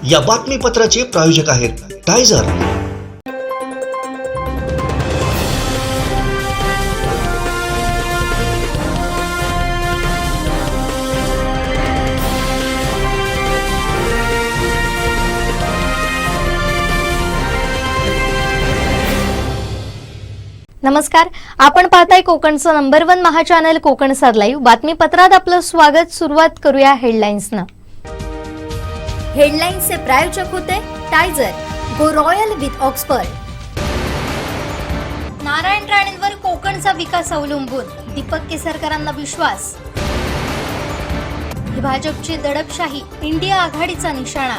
या बातमीपत्राचे प्रायोजक आहेत टायझर। नमस्कार, आपण पाहताय कोकणचं नंबर 1 महा चॅनल कोकणसार लाईव्ह। बातमीपत्रात आपलं स्वागत। सुरुवात करूया हेडलाईन्सनं। हेडलाईन्सचे प्रायोजक होते टायझर, go royal with Oxford. Narayan राणेंवर कोकणचा विकास अवलंबून, दीपक केसरकरांना विश्वास। ही भाजपची दडपशाही, इंडिया आघाडीचा निशाणा।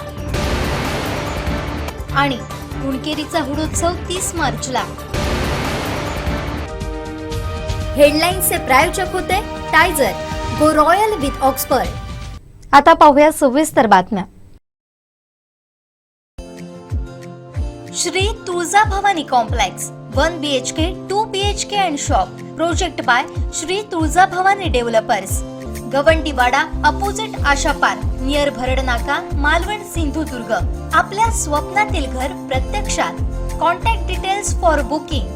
आणि कुणकेरीचा हुडोत्सव 30 मार्चला। हेडलाईन्सचे प्रायोजक होते टायझर, गो रॉयल विथ ऑक्सफर्ड। आता पाहूया सविस्तर बातम्या। Shri Tuljabhavani complex 1 BHK 2 BHK and shop, project by Shri Tuljabhavani developers, Gawandiwada, opposite Asha park, near Bharadnaka, Malvan, Sindhudurg. आपल्या स्वप्नातील घर प्रत्यक्षात। Contact details for booking.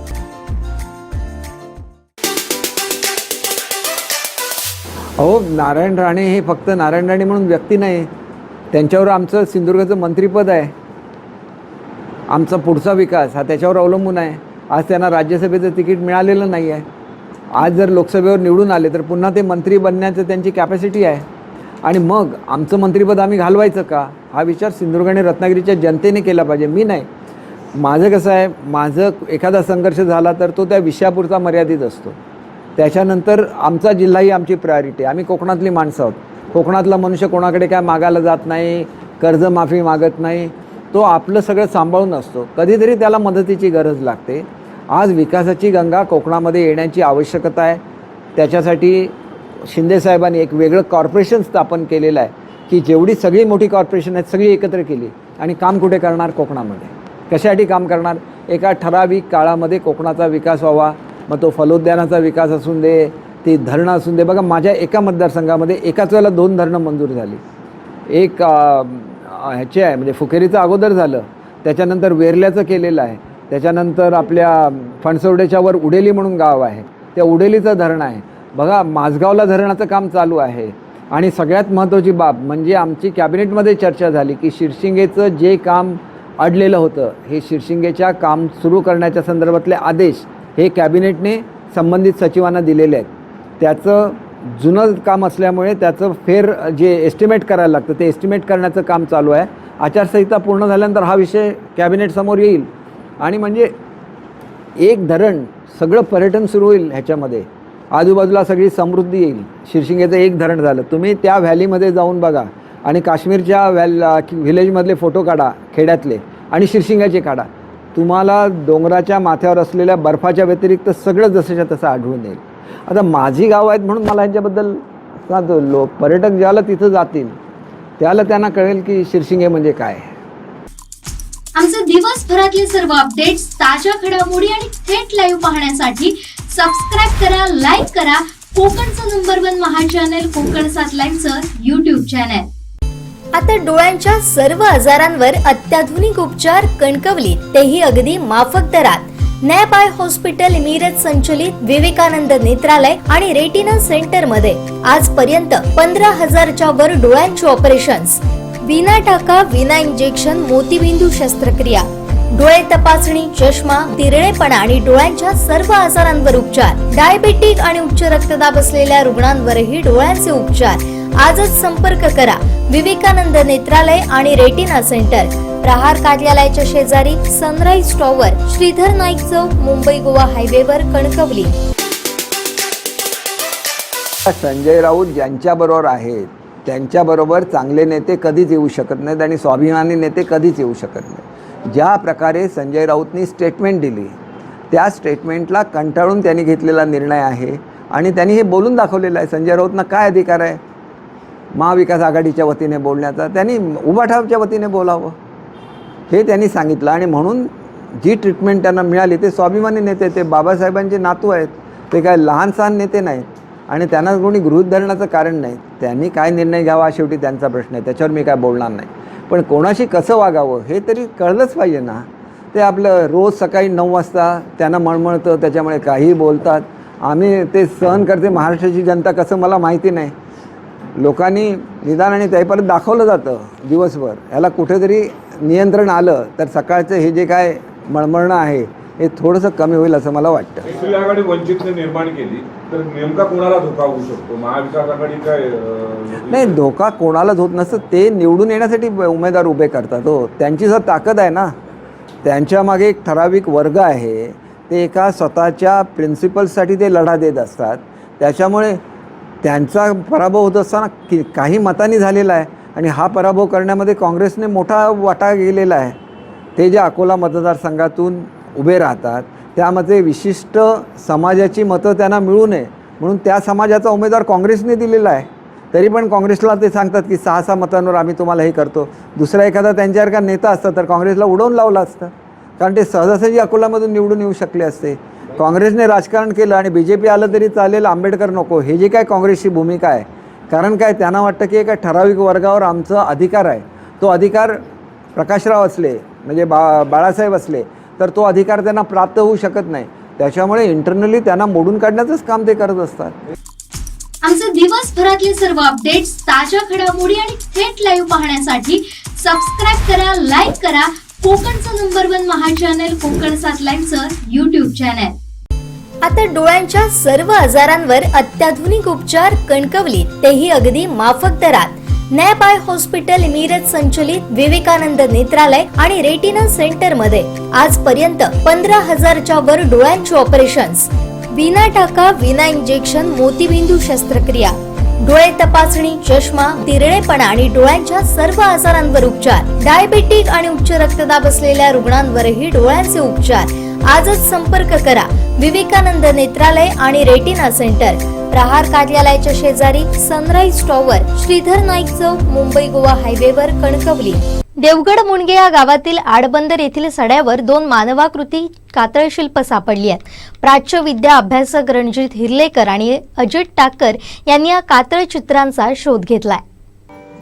अहो, नारायण राणे हे फक्त नारायण राणे म्हणून व्यक्ती नाही, त्यांच्यावर आमचं सिंधुदुर्गाचं मंत्रिपद आहे। आमचा पुढचा विकास हा त्याच्यावर अवलंबून आहे। आज त्यांना राज्यसभेचं तिकीट मिळालेलं नाही आहे। आज जर लोकसभेवर निवडून आले तर पुन्हा ते मंत्री बनण्याचं त्यांची कॅपॅसिटी आहे। आणि मग आमचं मंत्रिपद आम्ही घालवायचं का, हा विचार सिंधुदुर्ग आणि रत्नागिरीच्या जनतेने केला पाहिजे। मी नाही। माझं कसं आहे, माझं एखादा संघर्ष झाला तर तो त्या विषयापुरता मर्यादित असतो। त्याच्यानंतर आमचा जिल्हा ही आमची प्रायोरिटी। आम्ही कोकणातली माणसं आहोत। कोकणातला मनुष्य कोणाकडे काय मागायला जात नाही, कर्जमाफी मागत नाही, तो आपलं सगळं सांभाळून असतो। कधीतरी त्याला मदतीची गरज लागते। आज विकासाची गंगा कोकणामध्ये येण्याची आवश्यकता आहे। त्याच्यासाठी शिंदेसाहेबांनी एक वेगळं कॉर्पोरेशन स्थापन केलेलं आहे की जेवढी सगळी मोठी कॉर्पोरेशन आहेत सगळी एकत्र केली आणि काम कुठे करणार, कोकणामध्ये। कशासाठी काम करणार, एका ठराविक काळामध्ये कोकणाचा विकास व्हावा। मग तो फलोद्यानाचा विकास असून दे, ती धरणं असून दे। बघा, माझ्या एका मतदारसंघामध्ये एकाच वेळेला 2 धरणं मंजूर झाली। एक ह्याचे आहे, म्हणजे फुकेरीचं अगोदर झालं, त्याच्यानंतर वेरल्याचं केलेलं आहे, त्याच्यानंतर आपल्या फणसवड्याच्या वर उडेली म्हणून गाव आहे, त्या उडेलीचं धरण आहे। बघा, माझगावला धरणाचं काम चालू आहे। आणि सगळ्यात महत्त्वाची बाब म्हणजे आमची कॅबिनेटमध्ये चर्चा झाली की शिरशिंगेचं जे काम अडलेलं होतं, हे शिरशिंगेच्या काम सुरू करण्याच्या संदर्भातले आदेश हे कॅबिनेटने संबंधित सचिवांना दिलेले आहेत। त्याचं जुनं काम असल्यामुळे त्याचं जे एस्टिमेट करायला लागतं ते एस्टिमेट करण्याचं काम चालू आहे। आचारसंहिता पूर्ण झाल्यानंतर हा विषय कॅबिनेटसमोर येईल आणि म्हणजे एक धरण, सगळं पर्यटन सुरू होईल ह्याच्यामध्ये। आजूबाजूला सगळी समृद्धी येईल। शिरशिंगेचं एक धरण झालं, तुम्ही त्या व्हॅलीमध्ये जाऊन बघा आणि काश्मीरच्या व्हिलेजमधले फोटो काढा, खेड्यातले, आणि शिरशिंग्याचे काढा। तुम्हाला डोंगराच्या माथ्यावर असलेल्या बर्फाच्या व्यतिरिक्त सगळं जसंच्या तसं आढळून येईल। आता माझी गावं आहेत म्हणून मला ह्याच्याबद्दल सांगतो, पर्यटक ज्याला तिथं जातील त्यांना कळेल की शिरशिंगे म्हणजे काय। आमचे दिवसभरातले सर्व अपडेट्स, ताज्या घडामोडी आणि थेट लाईव्ह पाहण्यासाठी सबस्क्राइब करा, लाईक करा कोकणचं नंबर 1 महा चॅनल कोकणसार लाईव्हचं YouTube चॅनल। आता डोळ्यांच्या सर्व आजारांवर अत्याधुनिक उपचार कणकवलीत, तेही अगदी माफक दरात। नॅप आय हॉस्पिटल मिरज संचलित विवेकानंद नेत्रालय आणि रेटिना सेंटर मध्ये आजपर्यंत 15,000च्या वर डोळ्यांची ऑपरेशन्स, विना टाका, विना इंजेक्शन, मोतीबिंदू शस्त्रक्रिया, डोळे तपासणी, चष्मा, तिरळेपणा आणि डोळ्यांच्या सर्व आजारांवर उपचार। डायबेटिक आणि उच्च रक्तदाब असलेल्या रुग्णांवरही डोळ्यांचे उपचार। आजच संपर्क करा विवेकानंद नेत्रालय आणि रेटिना सेंटर, प्रहार कार्यालयाच्या शेजारी, सनराइज टॉवर, श्रीधर नाईक चौक, मुंबई गोवा हायवेवर, कणकवली। संजय राऊत ज्यांच्याबरोबर आहेत त्यांच्याबरोबर चांगले नेते कधीच येऊ शकत नाहीत आणि स्वाभिमानी नेते कधीच येऊ शकत नाहीत। ज्या प्रकारे संजय राऊतनी स्टेटमेंट दिली, त्या स्टेटमेंटला कंटाळून त्यांनी घेतलेला निर्णय आहे आणि त्यांनी हे बोलून दाखवलेलं आहे। संजय राऊतना काय अधिकार आहे महाविकास आघाडीच्या वतीने बोलण्याचा? त्यांनी उभाठावच्या वतीने बोलावं हे त्यांनी सांगितलं। आणि म्हणून जी ट्रीटमेंट त्यांना मिळाली, ते स्वाभिमानी नेते, ते बाबासाहेबांचे नातू आहेत, ते काय लहान सहान नेते नाहीत आणि त्यांना कोणी गृहीत धरण्याचं कारण नाही। त्यांनी काय निर्णय घ्यावा शेवटी त्यांचा प्रश्न आहे, त्याच्यावर मी काय बोलणार नाही। पण कोणाशी कसं वागावं हे तरी कळलंच पाहिजे ना. ते आपलं रोज सकाळी 9 वाजता त्यांना मळमळतं, त्याच्यामुळे काहीही बोलतात. आम्ही ते सहन करते महाराष्ट्राची जनता कसं मला माहिती नाही. लोकांनी निदान आणि त्यापर्यंत दाखवलं जातं दिवसभर. ह्याला कुठेतरी नियंत्रण आलं तर सकाळचं हे जे काय मळमळणं आहे हे थोडंसं कमी होईल असं मला वाटतं. एकरी आघाडी वंचितने निर्माण केली तर नेमका कोणाला धोका होऊ शकतो? महाविकास आघाडी काय नाही, धोका कोणालाच होत नसतं. ते निवडून येण्यासाठी उमेदवार उभे करतात हो. त्यांची जर ताकद आहे ना, त्यांच्या मागे एक ठराविक वर्ग आहे. ते एका स्वतःच्या प्रिन्सिपल्ससाठी ते लढा देत असतात. त्याच्यामुळे त्यांचा पराभव होत असताना काही मतांनी झालेला आहे आणि हा पराभव करण्यामध्ये काँग्रेसने मोठा वाटा गेलेला आहे. ते जे अकोला मतदारसंघातून उभे राहतात त्यामध्ये विशिष्ट समाजाची मतं त्यांना मिळू नये म्हणून त्या समाजाचा उमेदवार काँग्रेसने दिलेला आहे. तरी पण काँग्रेसला ते सांगतात की 6-6 मतांवर आम्ही तुम्हाला हे करतो. दुसरा एखादा त्यांच्यासारखा नेता असता तर काँग्रेसला उडवून लावलं असतं, कारण ते सहजासहजी अकोलामधून निवडून येऊ शकले असते. काँग्रेसने राजकारण केलं आणि BJP आलं तरी चालेल, आंबेडकर नको, हे जे काय काँग्रेसची भूमिका आहे. कारण काय, त्यांना वाटतं की एका ठराविक वर्गावर आमचा अधिकार आहे. तो अधिकार प्रकाशराव असले म्हणजे बाळासाहेब असले तर तो अधिकार त्यांना प्राप्त होऊ शकत नाही. त्याच्यामुळे इंटरनली त्यांना मोडून काढण्याचंच काम ते करत असतात. आमचे दिवसभरातले सर्व अपडेट्स, ताज्या घडामोडी आणि थेट लाईव्ह पाहण्यासाठी सबस्क्राईब करा, लाईक करा कोकणचं नंबर 1 महा चॅनल कोकण 7 लाईव्हचं YouTube चॅनल. आता डोळ्यांच्या सर्व आजारांवर अत्याधुनिक उपचार कणकवलीत, तेही अगदी माफक दरात. नॅप आय हॉस्पिटल मिरज संचलित विवेकानंद नेत्रालय आणि रेटिना सेंटर मध्ये आजपर्यंत 15,000च्या वर डोळ्यांची ऑपरेशन्स, विना टाका विना इंजेक्शन मोतीबिंदू शस्त्रक्रिया, डोळे तपासणी, चष्मा, तिरळेपणा आणि डोळ्यांच्या सर्व आजारांवर उपचार. डायबेटिक आणि उच्च रक्तदाब असलेल्या रुग्णांवरही डोळ्यांचे उपचार. आजच संपर्क करा विवेकानंद नेत्रालय आणि रेटिना सेंटर, प्रहार कार्यालयाच्या शेजारी, सनराईज टॉवर, श्रीधर नाईक चौक, मुंबई गोवा हायवेवर, कणकवली. देवगड मुणगे या गावातील आडबंदर येथील सड्यावर 2 मानवाकृती कातळ शिल्प सापडली आहेत. प्राच्य विद्या अभ्यासक रणजित हिरलेकर आणि अजित टाकर यांनी या कातळ चित्रांचा शोध घेतलाय.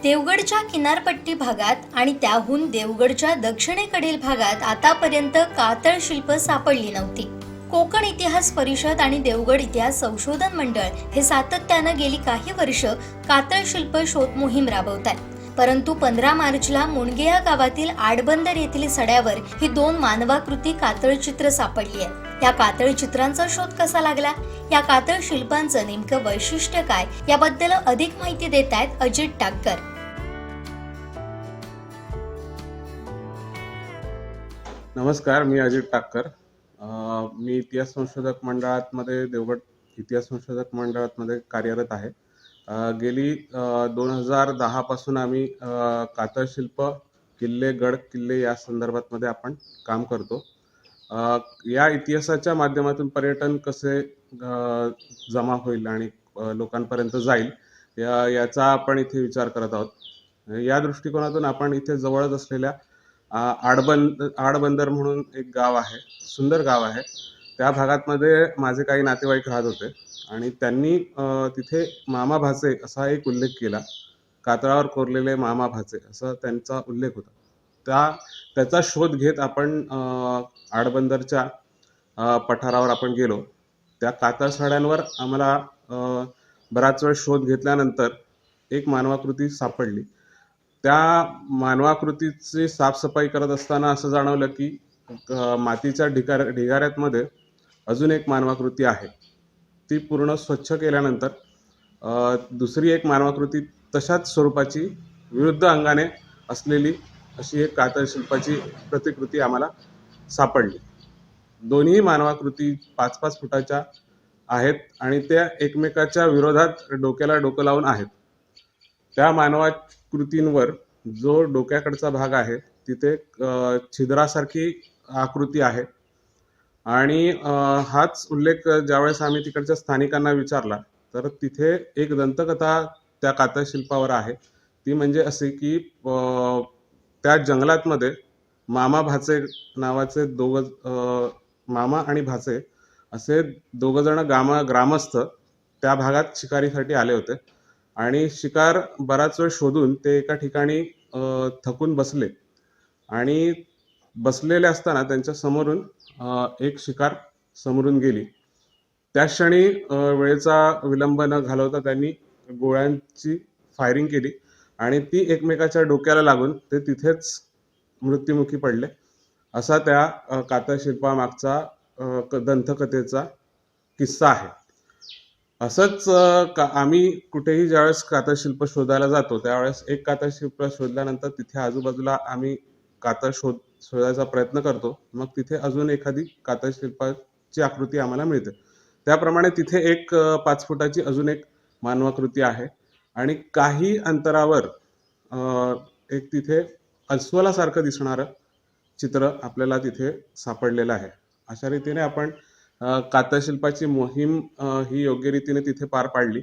देवगडच्या किनारपट्टी भागात आणि त्याहून देवगडच्या दक्षिणेकडील भागात आतापर्यंत कातळ शिल्प सापडली नव्हती. कोकण इतिहास परिषद आणि देवगड इतिहास संशोधन मंडळ हे सातत्यानं गेली काही वर्ष कातळ शिल्प शोध मोहीम राबवतात. परंतु 15 मार्चला मुणगे या गावातील आडबंदर येथील सड्यावर ही 2 मानवाकृती कातळ चित्र सापडली आहे. या कातळ चित्रांचा शोध कसा लागला, या कातळ शिल्पांचं नेमकं वैशिष्ट्य काय, याबद्दल अधिक माहिती देत आहेत अजित टाकर. नमस्कार, मी अजित टाकर. मी इतिहास संशोधक मंडळामध्ये देवगड इतिहास संशोधक मंडळामध्ये कार्यरत आहे. गेली 2010 पासून आम्ही कातळ शिल्प, किल्ले, गड किल्ले या संदर्भात मध्ये आपण काम करतो. या इतिहासाच्या माध्यमातून पर्यटन कसे जमा होईल आणि लोकांपर्यंत जाईल याचा आपण इथे विचार करत आहोत. या दृष्टिकोनातून आपण इथे जवळच असलेल्या आडबंदर म्हणून एक गाव आहे, सुंदर गाव आहे. त्या भागामध्ये माझे काही नातेवाईक राहत होते आणि त्यांनी तिथे मामा भाचे असा एक उल्लेख केला. कातळावर कोरलेले मामा भाचे असा त्यांचा उल्लेख होता. त्याचा शोध घेत आपण आडबंदरच्या पठारावर आपण गेलो. त्या कातळ सड्यांवर आम्हाला बराच वेळ शोध घेतल्यानंतर एक मानवाकृती सापडली. त्या मानवाकृतीची साफसफाई करत असताना असं जाणवलं की मातीच्या ढिगाऱ्यामध्ये अजून एक मानवाकृती आहे. ती पूर्ण स्वच्छ केल्यानंतर दुसरी एक मानवाकृती तशाच स्वरूपाची विरुद्ध अंगाने असलेली अशी एक कातळ शिल्पाची प्रतिकृती आम्हाला सापडली. दोन्ही मानवाकृती 5-5 फुटाच्या आहेत आणि त्या एकमेकाच्या विरोधात डोक्याला डोकं लावून आहेत. त्या मानवाकृतींवर जो डोक्याकडचा भाग आहे तिथे छिद्रासारखी आकृती आहे आणि हाच उल्लेख ज्यावेळेस आम्ही तिकडच्या स्थानिकांना विचारला तर तिथे एक दंतकथा त्या कातळ शिल्पावर आहे. ती म्हणजे असे की त्या जंगलातमध्ये मामा भाचे नावाचे मामा आणि भाचे असे 2 जण ग्रामस्थ त्या भागात शिकारीसाठी आले होते आणि शिकार बराच वेळ शोधून ते एका ठिकाणी थकून बसले आणि बसलेले असताना त्यांच्या समोरून एक शिकार समोरून गेली. त्या क्षणी वेळेचा विलंब न घालवता त्यांनी गोळ्यांची फायरिंग केली आणि ती एकमेकाच्या डोक्याला लागून ते तिथेच मृत्युमुखी पडले. असा त्या कातळशिल्पामागचा दंतकथेचा किस्सा आहे. असंच आम्ही कुठेही ज्यावेळेस कातळशिल्प शोधायला जातो त्यावेळेस एक कातळशिल्प शोधल्यानंतर तिथे आजूबाजूला आम्ही शोधायचा प्रयत्न करतो. मग तिथे अजून एखादी कातळशिल्पाची आकृती आम्हाला मिळते. त्याप्रमाणे तिथे एक 5 फुटाची अजून एक मानवाकृती आहे आणि काही अंतरावर एक तिथे अस्वलासारखं दिसणारं चित्र आपल्याला तिथे सापडलेलं आहे. अशा रीतीने आपण कातळशिल्पाची मोहीम ही योग्य रीतीने तिथे पार पाडली.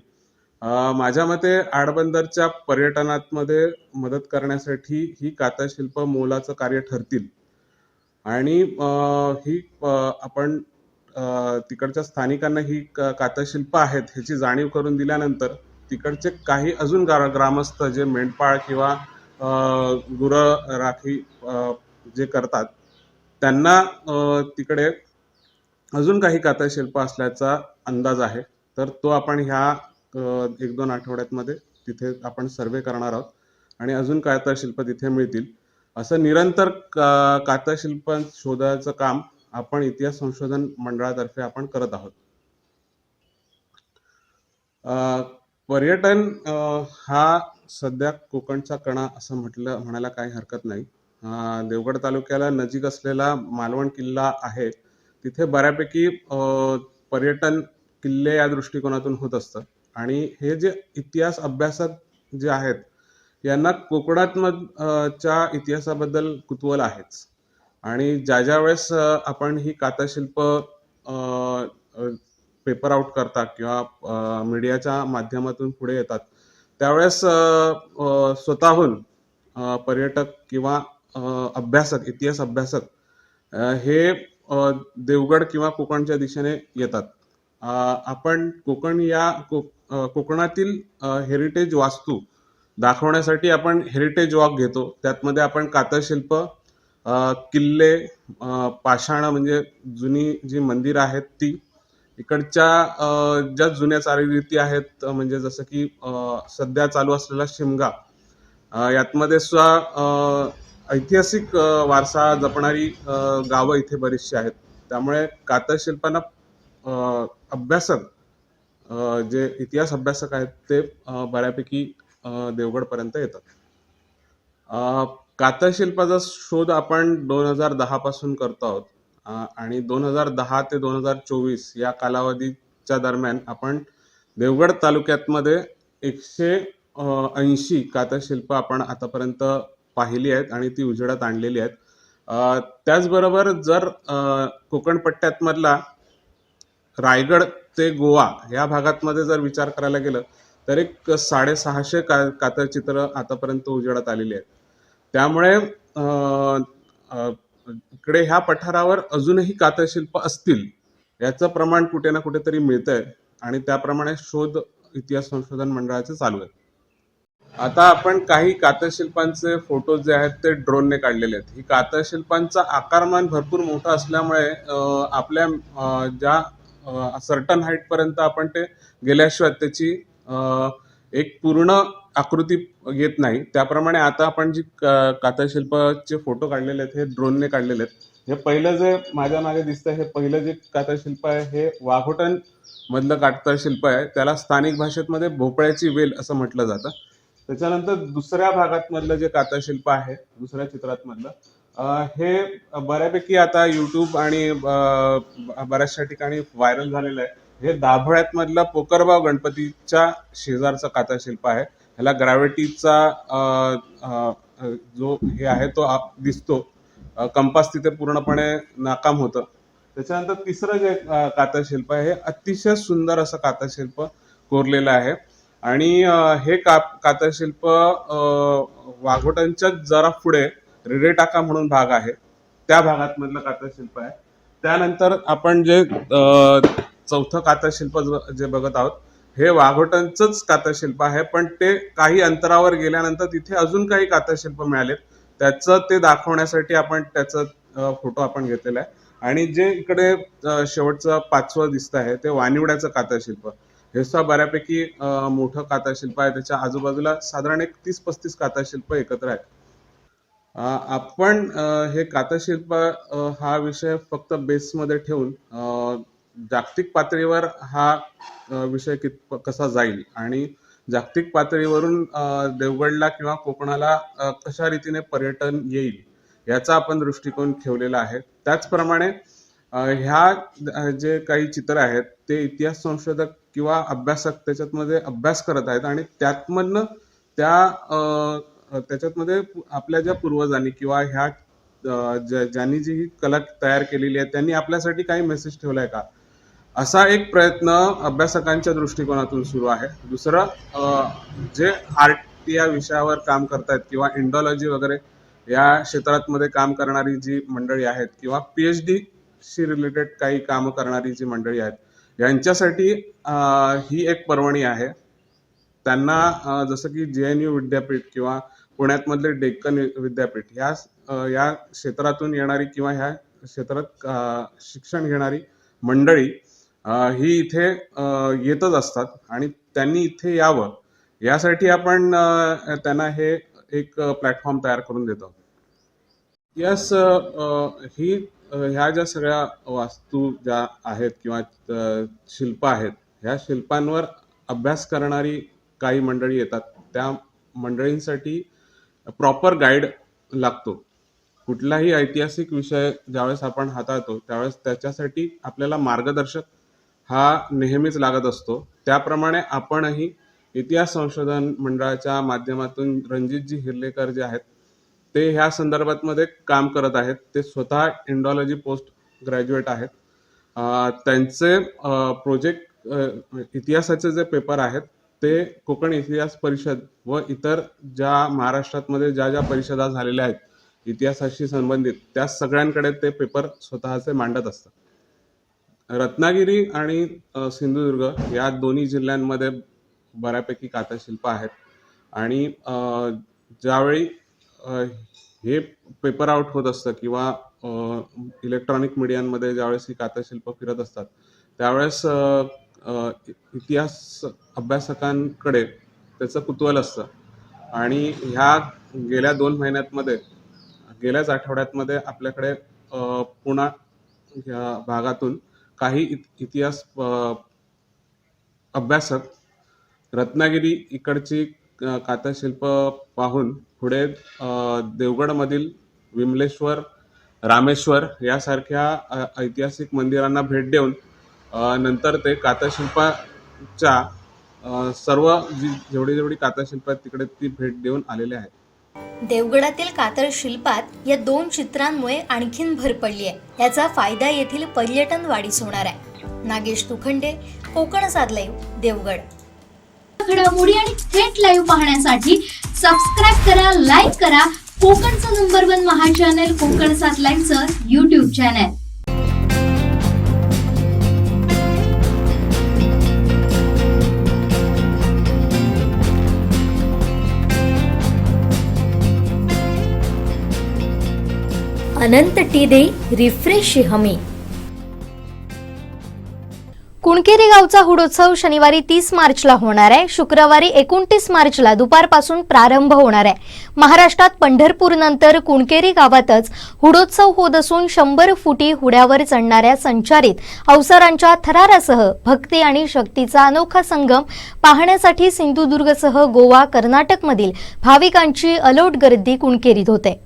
माझ्या मते आडबंदरच्या पर्यटनामध्ये मदत करण्यासाठी ही कातळशिल्प मोलाचं कार्य ठरतील आणि ही आपण तिकडच्या स्थानिकांना ही कातळशिल्प आहेत ह्याची जाणीव करून दिल्यानंतर तिकडचे काही अजून ग्रामस्थ जे मेंढपाळ किंवा गुरं राखी जे करतात त्यांना तिकडे अजून काही कातळशिल्प असल्याचा अंदाज आहे. तर तो आपण ह्या 1-2 आठवड्यामध्ये तिथे आपण सर्वे करणार आहोत आणि अजून कातळशिल्प तिथे मिळतील. असं निरंतर कातळशिल्प शोधायचं काम आपण इतिहास संशोधन मंडळातर्फे आपण करत आहोत. पर्यटन हा सध्या कोकणचा कणा असं म्हणायला काही हरकत नाही. देवगड तालुक्याला नजीक असलेला मालवण किल्ला आहे. तिथे बऱ्यापैकी पर्यटन किल्ले या दृष्टिकोनातून होत असतं आणि हे जे इतिहास अभ्यासक जे आहेत यांना कोकणातच्या इतिहासाबद्दल कुतूहल आहेच आणि ज्या वेळेस आपण ही कातळशिल्प पेपर आउट करतात किंवा मीडियाच्या माध्यमातून पुढे येतात त्यावेळेस स्वतःहून पर्यटक किंवा अभ्यासक इतिहास अभ्यासक हे देवगड किंवा कोकणच्या दिशेने येतात. आपण कोकणातील हेरिटेज वास्तू दाखवण्यासाठी आपण हेरिटेज वॉक घेतो. त्यातमध्ये आपण कातळशिल्प, किल्ले, पाषाण म्हणजे जुनी जी मंदिरं आहेत ती, इकडच्या ज्या जुन्या चालीरीती आहेत म्हणजे जसं की सध्या चालू असलेला शिमगा, यातमध्ये सुद्धा ऐतिहासिक वारसा जपणारी गावं इथे बरीचशी आहेत. त्यामुळे कातळशिल्पांना अभ्यासक जे इतिहास अभ्यासक आहेत ते बऱ्यापैकी देवगडपर्यंत येतात. कातळशिल्पाचा शोध आपण 2010 पासून करतो आहोत आणि 2010 ते 2024 या कालावधीच्या दरम्यान आपण देवगड तालुक्यामध्ये 180 कातळशिल्प आपण आतापर्यंत पाहिली आहेत आणि ती उजेडात आणलेली आहेत. त्याचबरोबर जर कोकण पट्ट्यातमधला रायगड ते गोवा या भागातमध्ये जर विचार करायला गेलं तर एक 650 कातळचित्र आतापर्यंत उजेडात आलेली आहेत. त्यामुळे इकडे ह्या पठारावर अजूनही कातळशिल्प असतील याचं प्रमाण कुठे ना कुठेतरी मिळतंय आणि त्याप्रमाणे शोध इतिहास संशोधन मंडळाचे चालू आहे. आता आपण काही कातळशिल्पांचे फोटो जे आहेत ते ड्रोनने काढलेले आहेत. ही कातळशिल्पांचा आकारमान भरपूर मोठा असल्यामुळे आपल्या ज्या सर्टन हाईट पर्यंत आपण ते गेल्याशिवाय त्याची एक पूर्ण आकृती येत नाही. त्याप्रमाणे आता आपण जी कातळशिल्पाचे फोटो काढलेले आहेत हे ड्रोनने काढलेले आहेत. हे पहिलं जे माझ्या मागे दिसतंय हे पहिलं जे कातळशिल्प आहे हे वाघोटन मधलं कातळशिल्प आहे. त्याला स्थानिक भाषेमध्ये भोपळ्याची वेल असं म्हटलं जातं. त्याच्यानंतर दुसऱ्या भागात मधलं जे कातळशिल्प आहे दुसऱ्या चित्रात मधलं हे बऱ्यापैकी आता यूट्यूब आणि बऱ्याचशा ठिकाणी व्हायरल झालेलं आहे. हे दाभोळ्यात मधलं पोकरबाव गणपतीच्या शेजारचं कातळशिल्प आहे. ह्याला ग्रॅव्हिटीचा जो हे आहे तो दिसतो. कंपास तिथे पूर्णपणे नाकाम होतं. त्याच्यानंतर तिसरं जे कातळशिल्प आहे हे अतिशय सुंदर असं कातळशिल्प कोरलेलं आहे आणि हे कातळशिल्प वाघोटनच्या जरा पुढे रेडेटाका म्हणून भाग आहे त्या भागात मधलं कातळशिल्प आहे. त्यानंतर आपण जे चौथं कातळशिल्प जे बघत आहोत हे वाघोटांचंच कातशिल्प आहे, पण ते काही अंतरावर गेल्यानंतर तिथे अजून काही कातशिल्प मिळालेत. त्याचं ते दाखवण्यासाठी आपण त्याचं फोटो आपण घेतलेला आहे. आणि जे इकडे शेवटचं 5वं दिसतं आहे ते वानिवड्याचं कातशिल्प. हे सुद्धा बऱ्यापैकी मोठं कातशिल्प आहे. त्याच्या आजूबाजूला साधारण एक 30-35 कातशिल्प एकत्र आहेत. आपण हे कातशिल्प हा विषय फक्त बेसमध्ये ठेवून जागतिक पातळीवर हा विषय कसा जाईल आणि जागतिक पातळीवरून देवगडला किंवा कोकणाला कशा रीतीने पर्यटन येईल याचा आपण दृष्टिकोन ठेवलेला आहे. त्याचप्रमाणे ह्या जे काही चित्र आहेत ते इतिहास संशोधक किंवा अभ्यासक त्याच्यामध्ये अभ्यास करत आहेत आणि त्यातमधनं त्याच्यामध्ये आपल्या ज्या पूर्वजांनी किंवा ह्या ज्यांनी जी ही कला तयार केलेली आहे त्यांनी आपल्यासाठी काही मेसेज ठेवलाय का, असा एक प्रयत्न अभ्यासकांच्या दृष्टिकोनातून सुरू आहे. दुसरं, जे आर्ट या विषयावर काम करतायत किंवा इंडॉलॉजी वगैरे या क्षेत्रामध्ये काम करणारी जी मंडळी आहेत किंवा PhD शी रिलेटेड काही कामं करणारी जी मंडळी आहेत, यांच्यासाठी ही एक पर्वणी आहे. त्यांना जसं की JNU विद्यापीठ किंवा पुण्यातमधले डेक्कन विद्यापीठ या क्षेत्रातून येणारी किंवा ह्या क्षेत्रात शिक्षण घेणारी मंडळी ही इथे येतच असतात आणि त्यांनी इथे यावं यासाठी आपण त्यांना हे एक प्लॅटफॉर्म तयार करून देतो. ह्या ज्या सगळ्या वास्तू ज्या आहेत किंवा शिल्प आहेत, ह्या शिल्पांवर अभ्यास करणारी काही मंडळी येतात. त्या मंडळींसाठी प्रॉपर गाईड लागतो. कुठलाही ऐतिहासिक विषय ज्यावेळेस आपण हाताळतो त्यावेळेस त्याच्यासाठी आपल्याला मार्गदर्शक हा नेहमीच लागत असतो. त्याप्रमाणे आपणही इतिहास संशोधन मंडळाच्या माध्यमातून रणजितजी हिर्लेकर जे आहेत ते ह्या संदर्भात काम करत आहेत. ते स्वतः इंडॉलॉजी पोस्ट ग्रॅज्युएट आहेत. त्यांचे प्रोजेक्ट इतिहासाचे जे पेपर आहेत ते कोकण इतिहास परिषद व इतर ज्या महाराष्ट्रामध्ये ज्या परिषदा झालेल्या आहेत इतिहासाशी संबंधित त्या सगळ्यांकडे ते पेपर स्वतःचे मांडत असतात. रत्नागिरी आणि सिंधुदुर्ग या दोन्ही जिल्ह्यांमध्ये बऱ्यापैकी कातशिल्प आहेत आणि ज्यावेळी हे पेपर आउट होत असतं किंवा इलेक्ट्रॉनिक मीडियांमध्ये ज्यावेळेस ही कातशिल्प फिरत असतात त्यावेळेस इतिहास अभ्यासकांकडे त्याचं कुतूहल असतं आणि ह्या गेल्या 2 महिन्यातमध्ये गेल्याच आठवड्यातमध्ये आपल्याकडे पुणा या भागातून काही इतिहास अभ्यासक रत्नागिरी इकडची कातशिल्प पाहून पुढे देवगडमधील विमलेश्वर, रामेश्वर यासारख्या ऐतिहासिक मंदिरांना भेट देऊन नंतर ते कातशिल्पाच्या सर्व जेवढी कातशिल्प आहेत तिकडे ती भेट देऊन आलेले आहेत. देवगडातील कातळ शिल्पात या 2 चित्रांमुळे आणखीन भर पडली आहे. याचा फायदा येथील पर्यटन वाढीस होणार आहे. नागेश तुखंडे, कोकण सात लाईव्ह, देवगड. घडामोडी आणि थेट लाईव्ह पाहण्यासाठी सबस्क्राईब करा, लाईक करा कोकणचं नंबर 1 महा चॅनल कोकण सात लाईव्हचं YouTube चॅनल. अनंत टी दे रिफ्रेश हमी. कुणकेरी गावचा हुडोत्सव शनिवारी 30 मार्चला होणार आहे. शुक्रवारी 29 मार्चला दुपारपासून प्रारंभ होणार आहे. महाराष्ट्रात पंढरपूर नंतर कुणकेरी गावातच हुडोत्सव होत असून 100 फुटी हुड्यावर चढणाऱ्या संचारित अवसरांच्या थरारासह भक्ती आणि शक्तीचा अनोखा संगम पाहण्यासाठी सिंधुदुर्गसह गोवा, कर्नाटकमधील भाविकांची अलोट गर्दी कुणकेरीत होते.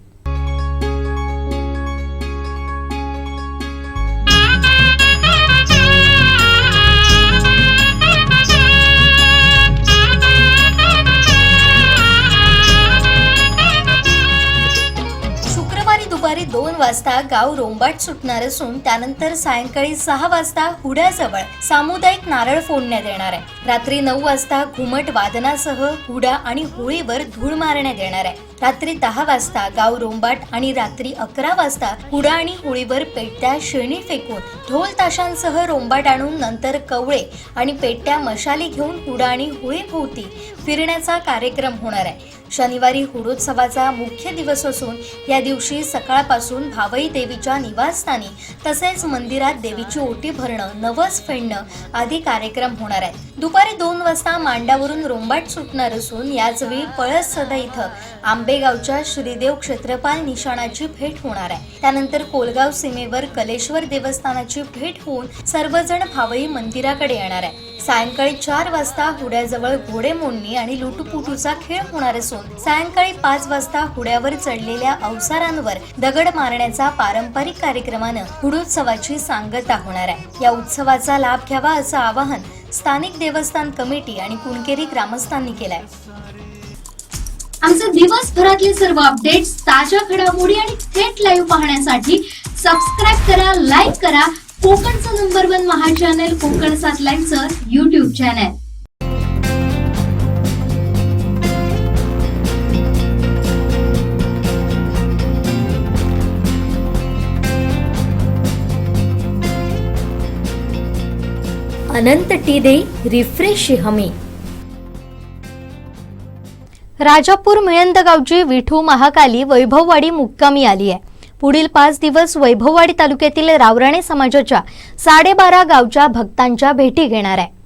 दुपारी 2 वाजता गाव रोंबाट सुटणार असून त्यानंतर सायंकाळी 6 वाजता हुड्याजवळ सामुदायिक नारळ फोडण्यात येणार आहे. रात्री 9 वाजता घुमट वादनासह हुडा आणि होळीवर धूळ मारण्यात येणार आहे. रात्री 10 वाजता गाव रोंबाट आणि रात्री 11 वाजता हुडा आणि होळीवर पेटत्या शेणी फेकून ढोल ताशांसह रोंबाट आणून नंतर कवळे आणि पेटत्या मशाली घेऊन हुडा आणि होळी भोवती फिरण्याचा कार्यक्रम होणार आहे. शनिवारी हुडोत्सवाचा मुख्य दिवस असून या दिवशी सकाळपासून भावई देवीच्या निवासस्थानी तसेच मंदिरात देवीची ओटी भरणं, नवस फेडणं आदी कार्यक्रम होणार आहेत. दुपारी 2 वाजता मांडावरून रोंबाट सुटणार असून याचवेळी पळस सदा इथं आंबेगावच्या श्रीदेव क्षेत्रपाल निशाणाची भेट होणार आहे. त्यानंतर कोलगाव सीमेवर कलेश्वर देवस्थानाची भेट होऊन सर्वजण भावई मंदिराकडे येणार आहे. सायंकाळी 4 वाजता हुड्याजवळ घोडेमोडणी आणि लुटुपुटूचा खेळ होणार असून सायंकाळी 5 वाजता हुड्यावर चढलेल्या अवसारांवर दगड मारण्याचा पारंपरिक कार्यक्रमानं हुडोत्सवाची सांगता होणार आहे. या उत्सवाचा लाभ घ्यावा असं आवाहन स्थानिक देवस्थान कमिटी आणि कुणकेरी ग्रामस्थांनी केलंय. आमचे दिवसभरातले सर्व अपडेट्स, ताज्या घडामोडी आणि थेट लाईव्ह पाहण्यासाठी सबस्क्राईब करा, लाईक करा कोकणचं नंबर 1 महा चॅनल कोकण 7 लाईव्हचं YouTube चॅनल. अनंत टी देई रिफ्रेश हमी. राजापूर मिळंद गावची विठू महाकाली वैभववाडी मुक्कामी आली आहे. पुढील 5 दिवस वैभववाडी तालुक्यातील रावराणे समाजाच्या 12.5 गावच्या भक्तांच्या भेटी घेणार आहे.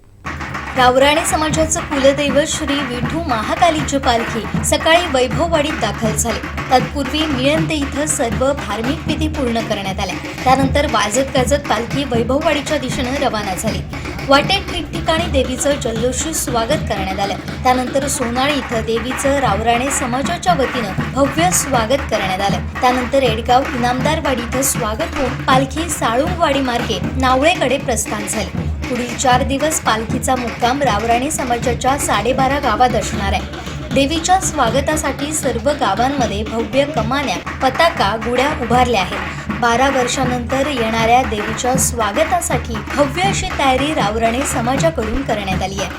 रावराणे समाजाचं कुलदैवत श्री विठू महाकालीची पालखी सकाळी वैभववाडीत दाखल झाली. तत्पूर्वी मिळंद इथं सर्व धार्मिक विधी पूर्ण करण्यात आल्या. त्यानंतर वाजत गाजत पालखी वैभववाडीच्या दिशेनं रवाना झाली. वाटेत ठिकठिकाणी देवीचं जल्लोषी स्वागत करण्यात आलं. त्यानंतर सोनाळी इथं देवीचं रावराणे समाजाच्या वतीनं भव्य स्वागत करण्यात आलं. त्यानंतर एडगाव इनामदारवाडी इथं स्वागत होऊन पालखी साळुंगवाडी मार्गे नावळेकडे प्रस्थान झाली. पुढील 4 दिवस पालखीचा मुक्काम रावराणे समाजाच्या 12.5 गावात असणार आहे. देवीच्या स्वागतासाठी सर्व गावांमध्ये भव्य कमान्या, पताका, गुड्या उभारल्या आहेत. 12 वर्षानंतर येणाऱ्या देवीच्या स्वागतासाठी भव्य अशी तयारी रावराणे समाजाकडून करण्यात आली आहे.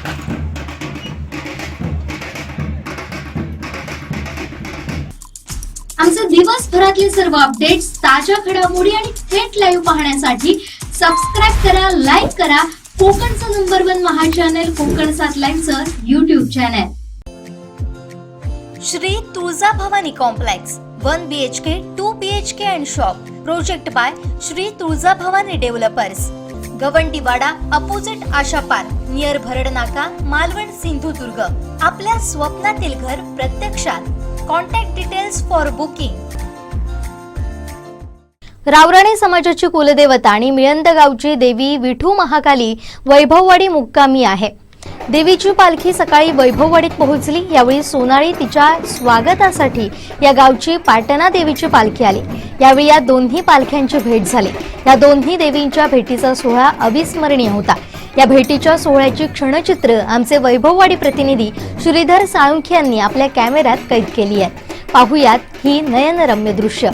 आमचे दिवसभरातले सर्व अपडेट्स, ताज्या घडामोडी आणि थेट लाईव्ह पाहण्यासाठी सबस्क्राईब करा, लाईक करा कोकणचं नंबर 1 महा चॅनल कोकण 7 लाईव्हचं YouTube channel. Shri Tuljabhavani complex 1 BHK 2 BHK and shop. Project by Shri Tuljabhavani developers. Gawandiwada opposite Asha park near Bharad नाका, मालवण, सिंधुदुर्ग. आपल्या स्वप्नातील घर प्रत्यक्षात. Contact details for booking. Ravrane समाजाची कुलदेवता आणि मिळंद गावची देवी विठू महाकाली वैभववाडी मुक्कामी आहे. देवीची पालखी सकाळी वैभववाडीत पोहोचली. यावेळी सोनाळी तिच्या स्वागतासाठी या गावची पाटणा देवीची पालखी आली. यावेळी या दोन्ही पालख्यांची भेट झाली. या दोन्ही देवींच्या भेटीचा सोहळा अविस्मरणीय होता. या भेटीच्या सोहळ्याची क्षणचित्र आमचे वैभववाडी प्रतिनिधी श्रीधर साळुंखे यांनी आपल्या कॅमेऱ्यात कैद केली आहेत. पाहुयात ही नयनरम्य दृश्य.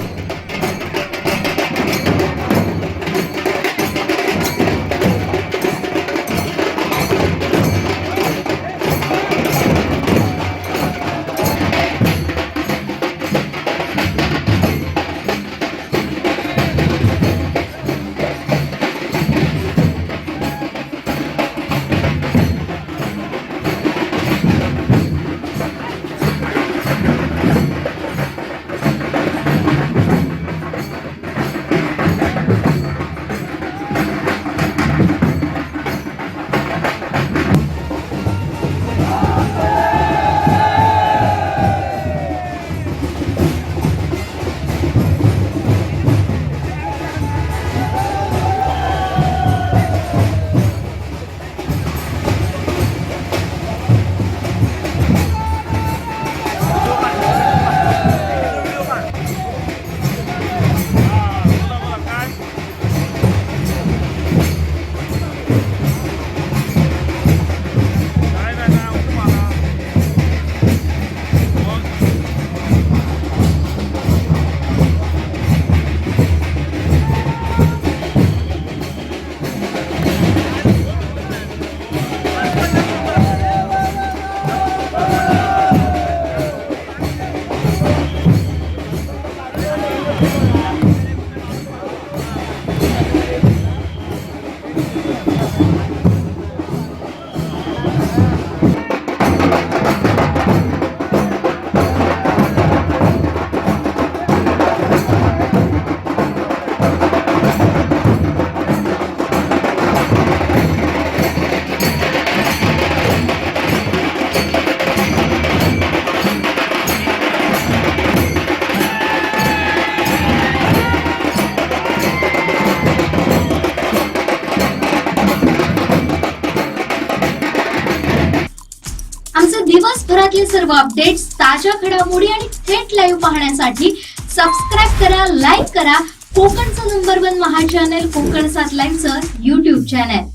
आमचे दिवसभरातले सर्व अपडेट्स, ताज्या घडामोडी आणि थेट लाईव्ह पाहण्यासाठी सबस्क्राईब करा, लाईक करा कोकणचं नंबर 1 महा चॅनल कोकण 7 लाईव्हचं युट्यूब चॅनल.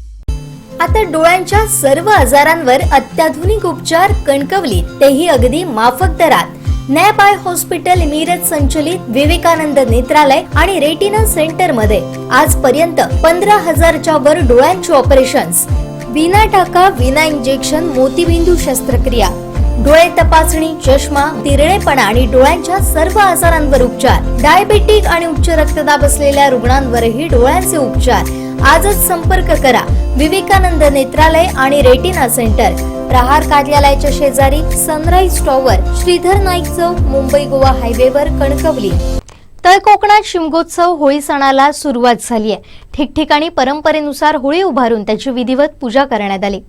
आता डोळ्यांच्या सर्व आजारांवर अत्याधुनिक उपचार कणकवलीत, तेही अगदी माफक दरात. नॅप आय हॉस्पिटल मिरज संचलित विवेकानंद नेत्रालय आणि रेटिना सेंटर मध्ये आजपर्यंत 15,000च्या वर डोळ्यांची ऑपरेशन्स, विना टाका विना इंजेक्शन मोतीबिंदू शस्त्रक्रिया, डोळे तपासणी, चष्मा, तिरळेपणा आणि डोळ्यांच्या सर्व आजारांवर उपचार. डायबेटिक आणि उच्च रक्तदाब असलेल्या रुग्णांवरही डोळ्यांचे उपचार. आजच संपर्क करा विवेकानंद नेत्रालय आणि रेटिना सेंटर, प्रहार कार्यालयाच्या शेजारी, सनराईज टॉवर, श्रीधर नाईक चौक, मुंबई गोवा हायवेवर, कणकवली. तळ कोकणात शिमगोत्सव होळी सणाला सुरुवात झाली आहे. ठिकठिकाणी परंपरेनुसार होळी उभारून त्याची विधिवत पूजा करण्यात आली.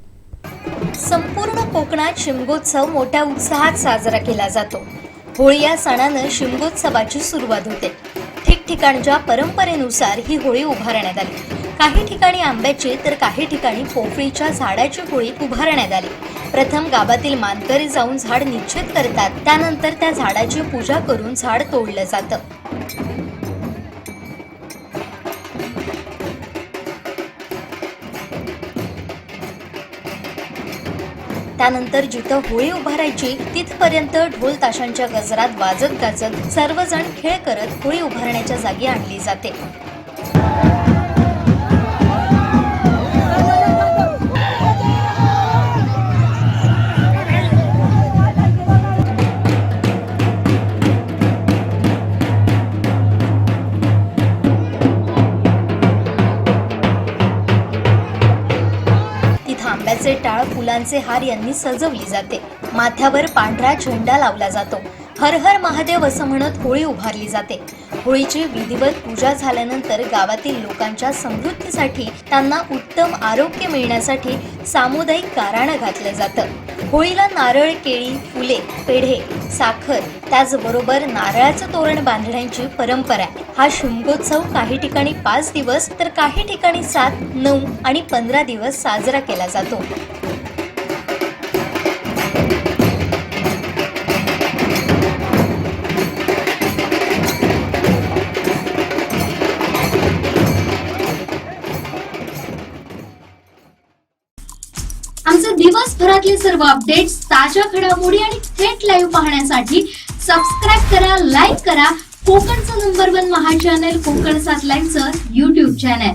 संपूर्ण कोकणात शिमगोत्सव मोठ्या उत्साहात साजरा केला जातो. होळी या सणानं शिमगोत्सवाची सुरुवात होते. ठिकठिकाणच्या परंपरेनुसार ही होळी उभारण्यात आली. काही ठिकाणी आंब्याची तर काही ठिकाणी पोफळीच्या झाडाची होळी उभारण्यात आली. प्रथम गावातील मानकरी जाऊन झाड निश्चित करतात, त्यानंतर त्या झाडाची पूजा करून झाड तोडलं जातं. त्यानंतर जिथं होळी उभारायची तिथपर्यंत ढोल ताशांच्या गजरात वाजत गाजत सर्वजण खेळ करत होळी उभारण्याच्या जागी आणली जाते. आंब्याचे टाळ, फुलांचे हार यांनी सजवली जाते. माथ्यावर पांढरा झेंडा लावला जातो. हर हर महादेव असं म्हणत होळी उभारली जाते. होळीची विधिवत पूजा झाल्यानंतर गावातील लोकांच्या समृद्धीसाठी, त्यांना उत्तम आरोग्य मिळण्यासाठी सामुदायिक गाऱ्हाणं घातलं जातं. होळीला नारळ, केळी, फुले, पेढे, साखर, त्याचबरोबर नारळाचं तोरण बांधण्याची परंपरा आहे. हा शिमगोत्सव काही ठिकाणी 5 दिवस तर काही ठिकाणी 7, 9 आणि 15 दिवस साजरा केला जातो. आमचे दिवसभरातले सर्व अपडेट्स, ताज्या घडामोडी आणि थेट लाईव्ह पाहण्यासाठी सबस्क्राईब करा, लाईक करा कोकणचं नंबर 1 महा चॅनल कोकण 7 लाईव्हचं युट्यूब चॅनल.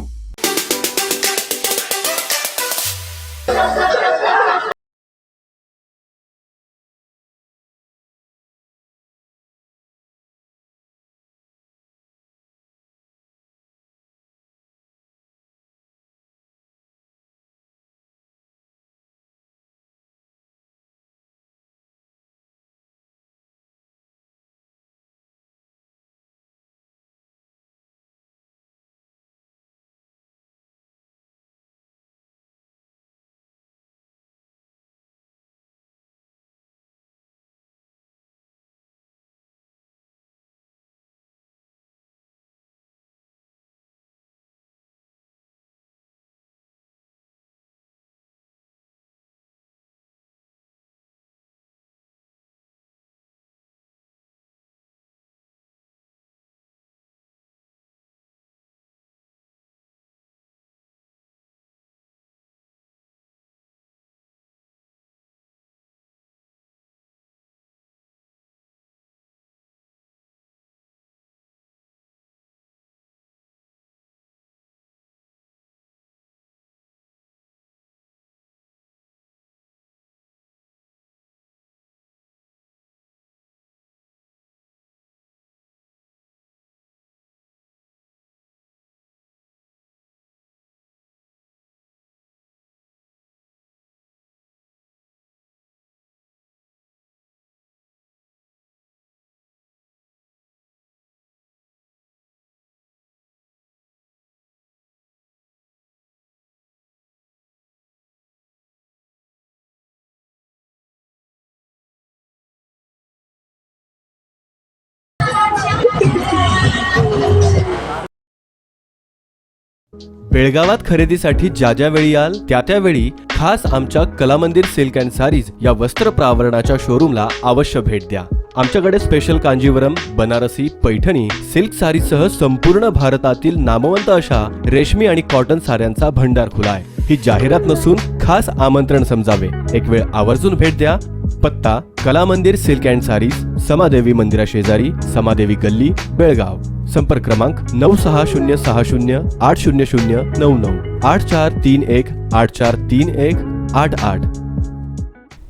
बेळगावात खरेदीसाठी ज्या ज्या वेळी याल त्या त्यावेळी खास आमच्या कलामंदिर सिल्क अँड सारीज या वस्त्र प्रावरणाच्या शोरूमला अवश्य भेट द्या. आमच्याकडे स्पेशल कांजीवरम, बनारसी, पैठणी, सिल्क सारीसह संपूर्ण भारतातील नामवंत अशा रेशमी आणि कॉटन साड्यांचा भंडार खुला आहे. ही जाहिरात नसून खास आमंत्रण समजावे. एक वेळ आवर्जून भेट द्या. पत्ता कलामंदिर सिल्क अँड सारीज, समादेवी मंदिरा शेजारी, समादेवी गल्ली, बेळगाव. संपर्क क्रमांक 966080080099 8431843188.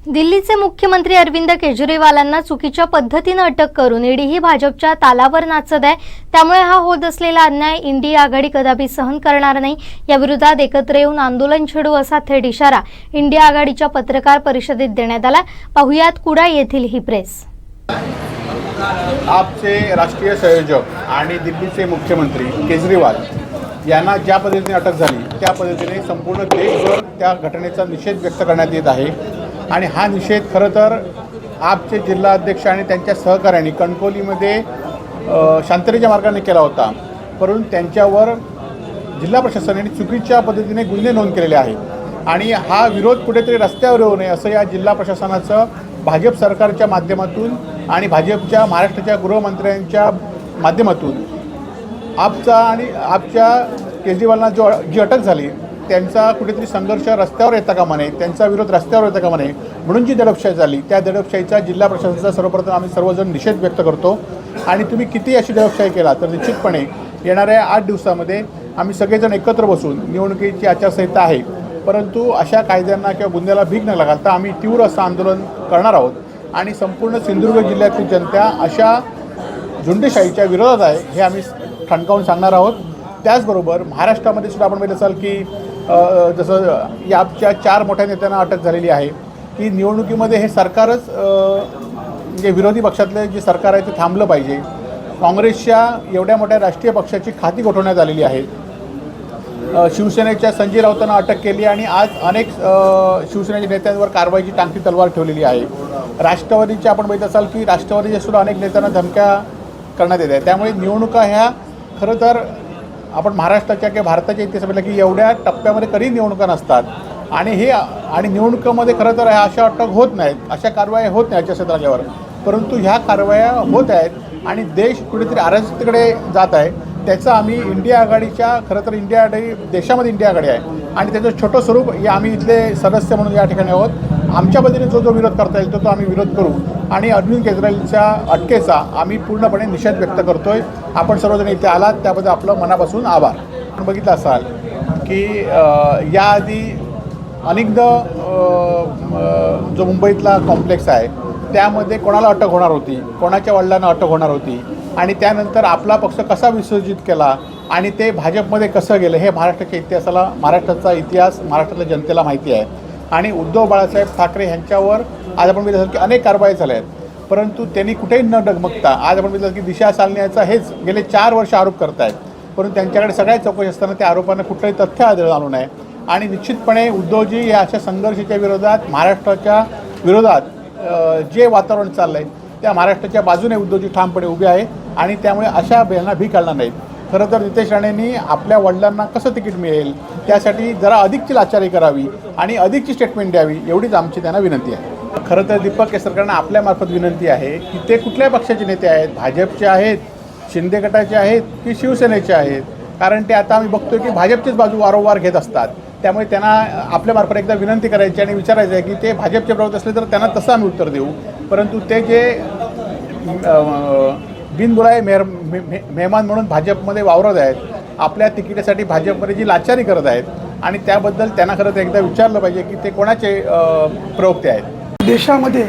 दिल्लीचे मुख्यमंत्री अरविंद केजरीवालांना चुकीच्या पद्धतीनं अटक करून ईडी ही भाजपच्या तालावर नाचत आहे. त्यामुळे हा होत असलेला अन्याय इंडिया आघाडी कदापि सहन करणार नाही. या विरोधात एकत्र येऊन आंदोलन छेडू असा थेट इशारा इंडिया आघाडीच्या पत्रकार परिषदेत देण्यात आला. पाहुयात कुडाळ येथील ही प्रेस. आपचे राष्ट्रीय संयोजक आणि दिल्लीचे मुख्यमंत्री केजरीवाल यांना ज्या पद्धतीने अटक झाली त्या पद्धतीने संपूर्ण देशभर त्या घटनेचा निषेध व्यक्त करण्यात येत आहे. आणि हा निषेध खरं तर आपचे जिल्हाध्यक्ष आणि त्यांच्या सहकाऱ्यांनी कणकवलीमध्ये शांततेच्या मार्गाने केला होता. परंतु त्यांच्यावर जिल्हा प्रशासनाने चुकीच्या पद्धतीने गुन्हे नोंद केलेले आहेत. आणि हा विरोध कुठेतरी रस्त्यावर येऊ नये असं या जिल्हा प्रशासनाचं भाजप सरकारच्या माध्यमातून आणि भाजपच्या महाराष्ट्राच्या गृहमंत्र्यांच्या माध्यमातून आपच्या केजरीवालांना जी अटक झाली त्यांचा कुठेतरी संघर्ष रस्त्यावर येता कामा नये, त्यांचा विरोध रस्त्यावर येता कामा नये म्हणून जी दडपशाही झाली त्या दडपशाहीचा जिल्हा प्रशासनाचा सर्वप्रथम आम्ही सर्वजण निषेध व्यक्त करतो. आणि तुम्ही किती अशी दडपशाही केला तर निश्चितपणे येणाऱ्या 8 दिवसामध्ये आम्ही सगळेजण एकत्र बसून निवडणुकीची आचारसंहिता आहे परंतु अशा कायद्यांना किंवा गुन्ह्याला भीक न घालता आम्ही तीव्र असं आंदोलन करणार आहोत. आणि संपूर्ण सिंधुदुर्ग जिल्ह्यातील जनता अशा झुंडशाहीच्या विरोधात आहे हे आम्ही ठणकावून सांगणार आहोत. त्याचबरोबर महाराष्ट्रामध्ये सुद्धा आपण बघितलं असाल की जसं याच्या 4 मोठ्या नेत्यांना अटक झालेली आहे की निवडणुकीमध्ये हे सरकारच म्हणजे विरोधी पक्षातले जे सरकार आहे ते थांबलं पाहिजे. काँग्रेसच्या एवढ्या मोठ्या राष्ट्रीय पक्षाची खाती गोठवण्यात आलेली आहेत. शिवसेनेच्या संजय राऊतांना अटक केली आणि आज अनेक शिवसेनेच्या नेत्यांवर कारवाईची टांगती तलवार ठेवलेली आहे. राष्ट्रवादीचे आपण बघितलं असाल की राष्ट्रवादीच्या सुद्धा अनेक नेत्यांना धमक्या करण्यात येत आहे. त्यामुळे निवडणुका ह्या खरं तर आपण महाराष्ट्राच्या किंवा भारताच्या इतिहासात बघितलं की एवढ्या टप्प्यामध्ये कधी निवडणुका नसतात. आणि निवडणुकीमध्ये खरं तर अशा अटक होत नाहीत, अशा कारवाया होत नाहीत क्षेत्रावर. परंतु ह्या कारवाया होत आहेत आणि देश कुठेतरी अराजकतेकडे जात आहे. त्याचं आम्ही इंडिया आघाडीच्या खरं तर इंडिया आघाडी देशामध्ये इंडिया आघाडी आहे आणि त्याचं छोटं स्वरूप हे आम्ही इथले सदस्य म्हणून या ठिकाणी आहोत. आमच्या पद्धतीने जो विरोध करता येईल तो आम्ही विरोध करू. आणि अरविंद केजरीवालच्या अटकेचा आम्ही पूर्णपणे निषेध व्यक्त करतो आहे. आपण सर्वजण इथे आलात त्याबद्दल आपलं मनापासून आभार. आपण बघितलं असाल की याआधी अनेकदा जो मुंबईतला कॉम्प्लेक्स आहे त्यामध्ये कोणाला अटक होणार होती, कोणाच्या वडिलांना अटक होणार होती आणि त्यानंतर आपला पक्ष कसा विसर्जित केला आणि ते भाजपमध्ये कसं गेलं हे महाराष्ट्राच्या इतिहासाला महाराष्ट्राचा इतिहास महाराष्ट्रातल्या जनतेला माहिती आहे. आणि उद्धव बाळासाहेब ठाकरे यांच्यावर आज आपण बघितलं की अनेक कारवाई झाल्या आहेत परंतु त्यांनी कुठेही न डगमगता आज आपण बघितलं की दिशा सालण्याचा हेच गेले 4 वर्ष आरोप करत आहेत. परंतु त्यांच्याकडे सगळ्या चौकशी असताना त्या आरोपांना कुठलंही तथ्य आढळून आलं नाही. आणि निश्चितपणे उद्धवजी या अशा संघर्षाच्या विरोधात महाराष्ट्राच्या विरोधात जे वातावरण चाललं आहे त्या महाराष्ट्राच्या बाजूने उद्धवजी ठामपणे उभे आहे आणि त्यामुळे अशा यांना भीक घालणार नाहीत. खरं तर नितेश राणेंनी आपल्या वडिलांना कसं तिकीट मिळेल त्यासाठी जरा अधिकची लाचारी करावी आणि अधिकची स्टेटमेंट द्यावी एवढीच आमची त्यांना विनंती आहे. खरं तर दीपक केसरकरांना आपल्यामार्फत विनंती आहे की ते कुठल्या पक्षाचे नेते आहेत, भाजपचे आहेत, शिंदे गटाचे आहेत की शिवसेनेचे आहेत. कारण ते आता आम्ही बघतोय की भाजपचीच बाजू वारंवार घेत असतात. त्यामुळे त्यांना आपल्यामार्फत एकदा विनंती करायची आणि विचारायचं आहे की ते भाजपचे प्रवक्ते असले तर त्यांना तसं आम्ही उत्तर देऊ. परंतु ते जे बिनबुलाये मेहमान म्हणून भाजपमध्ये वावरत आहेत, आपल्या तिकिटासाठी भाजपमध्ये जी लाचारी करत आहेत आणि त्याबद्दल त्यांना खरं तर एकदा विचारलं पाहिजे की ते कोणाचे प्रवक्ते आहेत. देशामध्ये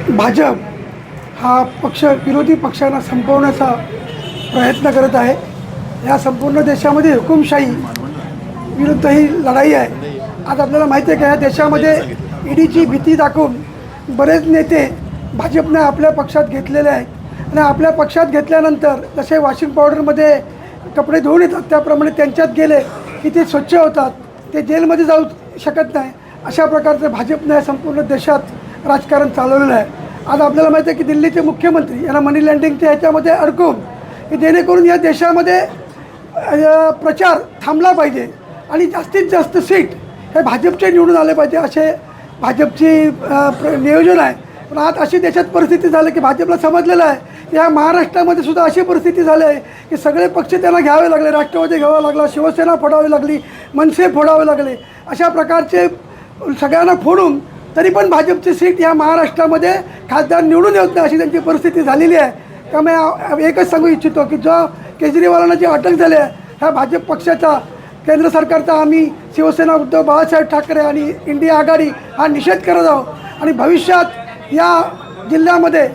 भाजप हा पक्ष विरोधी पक्षांना संपवण्याचा प्रयत्न करत आहे. या संपूर्ण देशामध्ये हुकुमशाही विरुद्ध ही लढाई आहे. आज आपल्याला माहिती आहे की या देशामध्ये ईडीची भीती दाखवून बरेच नेते भाजपने आपल्या पक्षात घेतलेले आहेत आणि आपल्या पक्षात घेतल्यानंतर जसे वॉशिंग पावडरमध्ये कपडे धुवून येतात त्याप्रमाणे त्यांच्यात गेले की ते स्वच्छ होतात, ते जेलमध्ये जाऊ शकत नाही. अशा प्रकारचे भाजपने संपूर्ण देशात राजकारण चालवलेलं आहे. आज आपल्याला माहिती आहे की दिल्लीचे मुख्यमंत्री यांना मनी लँडिंगच्या ह्याच्यामध्ये अडकून की जेणेकरून या देशामध्ये प्रचार थांबला पाहिजे आणि जास्तीत जास्त सीट हे भाजपचे निवडून आले पाहिजे असे भाजपची नियोजन आहे. पण आज अशी देशात परिस्थिती झाली की भाजपला समजलेलं आहे की या महाराष्ट्रामध्ये सुद्धा अशी परिस्थिती झाली आहे की सगळे पक्ष त्यांना घ्यावे लागले. राष्ट्रवादी घ्यावा लागला, शिवसेना फोडावी लागली, मनसे फोडावे लागले. अशा प्रकारचे सगळ्यांना फोडून तरी पण भाजपची सीट या महाराष्ट्रामध्ये खासदार निवडून येत नाही अशी त्यांची परिस्थिती झालेली आहे. त्यामुळे एकच सांगू इच्छितो की जो केजरीवालांना जी अटक झाली आहे ह्या भाजप पक्षाचा, केंद्र सरकारचा आम्ही शिवसेना, उद्धव बाळासाहेब ठाकरे आणि इंडिया आघाडी हा निषेध करत आहोत. आणि भविष्यात या जिल्ह्यामध्ये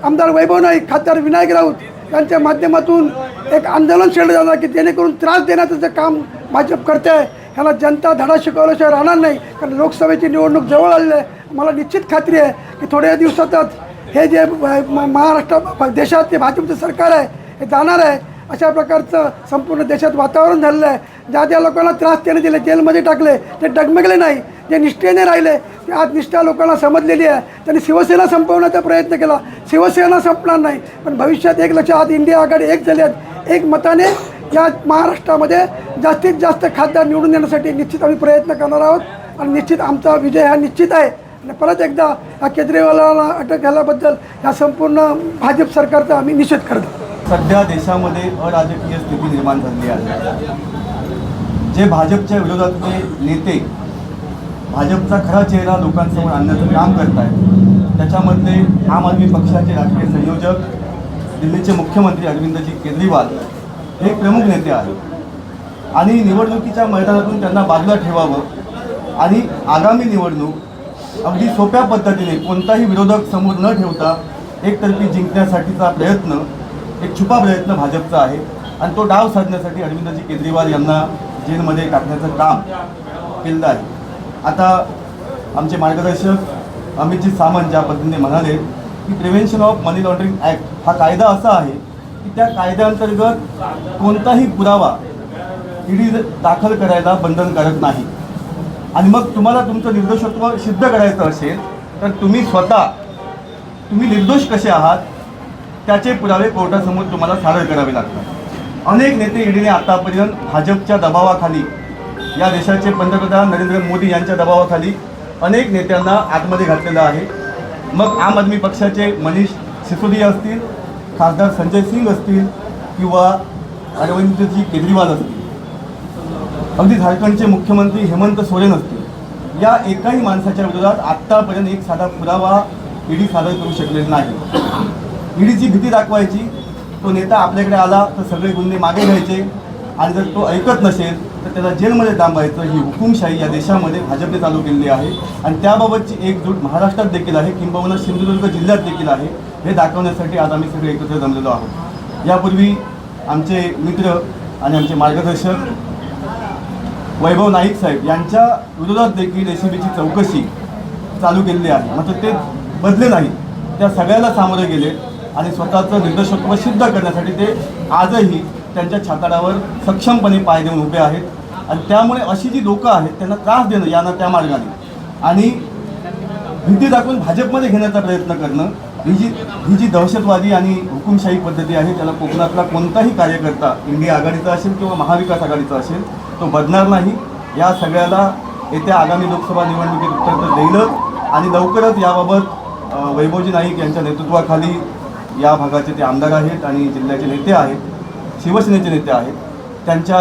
आमदार वैभव नाईक, खासदार विनायक राऊत यांच्या माध्यमातून एक आंदोलन छेडलं जाणार की जेणेकरून त्रास देण्याचं जे काम भाजप करते आहे ह्याला जनता धडा शिकवल्याशिवाय राहणार नाही. कारण लोकसभेची निवडणूक जवळ आलेली आहे. मला निश्चित खात्री आहे की थोड्या दिवसातच हे जे महाराष्ट्र देशात जे भाजपचं सरकार आहे हे जाणार आहे. अशा प्रकारचं संपूर्ण देशात वातावरण झालेलं आहे. ज्या लोकांना त्रास त्याने दिले, जेलमध्ये टाकले, ते डगमगले नाही, जे निष्ठेने राहिले ते आज निष्ठा लोकांना समजलेली आहे. त्यांनी शिवसेना संपवण्याचा प्रयत्न केला, शिवसेना संपणार नाही. पण भविष्यात एक लक्ष, आज इंडिया आघाडी एक झाली आहेत, एक मताने या महाराष्ट्रामध्ये जास्तीत जास्त खासदार निवडून येण्यासाठी निश्चित आम्ही प्रयत्न करणार आहोत आणि निश्चित आमचा विजय हा निश्चित आहे. आणि परत एकदा या केजरीवालाला अटक झाल्याबद्दल या संपूर्ण भाजप सरकारचा आम्ही निषेध करतो. सध्या देशामध्ये अराजकीय स्थिती निर्माण झाली आहे. जे भाजपच्या विरोधातले नेते भाजपचा खरा चेहरा लोकांसमोर आणण्याचं काम करत आहेत त्याच्यामधले आम आदमी पक्षाचे राष्ट्रीय संयोजक, दिल्लीचे मुख्यमंत्री अरविंदजी केजरीवाल हे प्रमुख नेते आहेत. आणि निवडणुकीच्या मैदानातून त्यांना बाजूला ठेवावं आणि आगामी निवडणूक अगदी सोप्या पद्धतीने कोणताही विरोधक समोर न ठेवता एकतर्फी जिंकण्यासाठीचा प्रयत्न, एक छुपा प्रयत्न भाजपचा आहे. आणि तो डाव साधण्यासाठी अरविंदजी केजरीवाल यांना जेलमध्ये टाकण्याचं काम केलं आहे. आता आमचे मार्गदर्शक अमितजी सामंत ज्या पद्धतीने म्हणाले की prevention of money laundering act हा कायदा असा आहे की त्या कायद्याअंतर्गत कोणताही पुरावा ईडी दाखल करायला बंधनकारक नाही. आणि मग तुम्हाला तुमचं निर्दोषत्व सिद्ध करायचं असेल तर तुम्ही निर्दोष कसे आहात त्याचे पुरावे कोर्टासमोर तुम्हाला सादर करावे लागतात. अनेक नेते ईडीने आतापर्यंत भाजपच्या दबावाखाली, या देशाचे पंतप्रधान नरेंद्र मोदी यांच्या दबावाखाली अनेक नेत्यांना आतमध्ये घातलेलं आहे. मग आम आदमी पक्षाचे मनीष सिसोदिया असतील, खासदार संजय सिंग असतील किंवा अरविंदजी केजरीवाल असतील, अगदी झारखंडचे मुख्यमंत्री हेमंत सोरेन असतील, या एकाही माणसाच्या विरोधात आत्तापर्यंत एक साधा पुरावा ईडी सादर करू शकलेला नाही. ईडीची भीती दाखवायची, तो नेता आपल्याकडे आला तर सगळे गुन्हे मागे घ्यायचे आणि जर तो ऐकत नसेल तर त्याला जेलमध्ये डांबायचं. ही हुकुमशाही या देशामध्ये भाजपने चालू केलेली आहे आणि त्याबाबतची एकजूट महाराष्ट्रात देखील आहे, किंबहुना सिंधुदुर्ग जिल्ह्यात देखील आहे. हे दाखवण्यासाठी आज आम्ही सगळे एकत्र जमलेलो आहोत. यापूर्वी आमचे मित्र आणि आमचे मार्गदर्शक वैभव नाईक साहेब यांच्या विरोधात देखील एसीबीची चौकशी चालू केलेली आहे. मात्र ते बदले नाही, त्या सगळ्याला सामोरे गेले आणि स्वतःचं निर्दोषत्व सिद्ध करण्यासाठी ते आजही त्यांच्या छाताडावर सक्षमपणे पाय देऊन उभे आहेत. आणि त्यामुळे अशी जी लोकं आहेत त्यांना त्रास देणं यांना त्या मार्गाने आणि भीती दाखवून भाजपमध्ये घेण्याचा प्रयत्न करणं, ही जी दहशतवादी आणि हुकुमशाही पद्धती आहे त्याला कोकणातला कोणताही कार्यकर्ता, इंडिया आघाडीचा असेल किंवा महाविकास आघाडीचा असेल, तो बदणार नाही. या सगळ्याला येत्या आगामी लोकसभा निवडणुकीत उत्तर तर देईलच आणि लवकरच याबाबत वैभवजी नाईक यांच्या नेतृत्वाखाली या भागाचे ते आमदार आहेत आणि जिल्ह्याचे नेते आहेत, शिवसेनेचे नेते आहेत, त्यांच्या